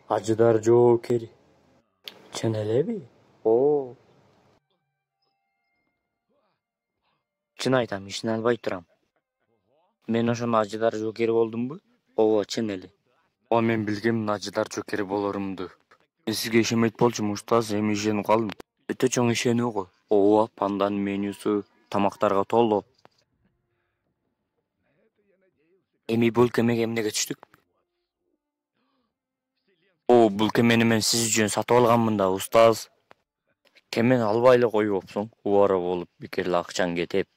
Acıdar Jokeri. Чын элеби? О. Чын айтам, ишин албай турам. Мен ошону Ажыдар Жокери болдумбу? Ооба, чын эле. Мен билгем Ажыдар Жокери болорумду. Мен сизге ишенбейт болчумун, устаз, эми ишенип калдым. Өтө чоң ишенүү го. Ооба, панданын менюсу тамактарга толо. Эми бул кемеге эмнеге түштүк? Бул кемени мен сиз үчүн сатып алганмын да, устаз. Кемени албай эле коюпсуң, убара болуп, бекер эле акчаң кетип.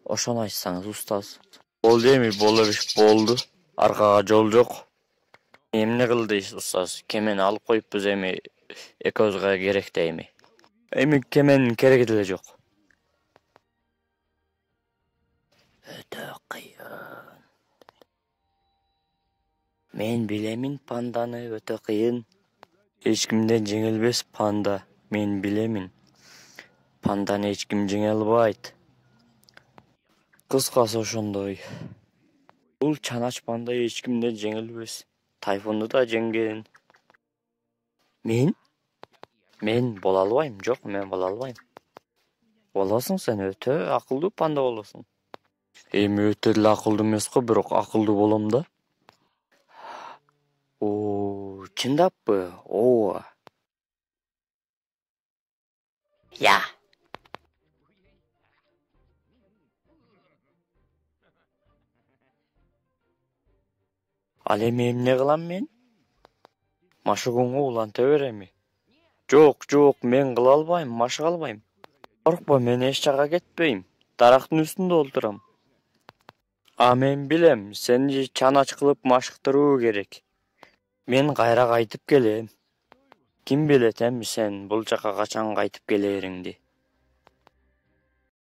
Ошону айтсаңыз, устаз. Болду эми, боло бериш болду. Аркага жол жок. Эмне кыл дейсиз, устаз? Кемени алып коюппуз, эми экөөбүзгө керек да эми. Эми кеменин кереги деле жок. Өтө кыйын. Мен билемин, панданы өтө кыйын. Эч кимден жеңилбес панда. Мен билемин. Панданы эч ким жеңе албайт. Кыскасы ошондой. Бул чанач панда эч кимден жеңилбес. Тайфунду да жеңген. Мен боло албайм. Жок, мен боло албайм. Болосуң, сен өтө акылдуу панда болосуң. Эми өтө эле акылдуу эмес го, бирок акылдуу болом да. Чындаппы? Ооба. Я. Ал эми эмне кылам мен? Машыгууңа уланта береми? Жок, мен кыла албайм, машыга албайм. Коркпо, мен эч жака кетпейм. Дарактын үстүндө отурам. Мен билем, сени чанач кылып машыктыруу керек. Мен кайра кайтып келем. Ким билет эми сен бул жака качан кайтып келериңди?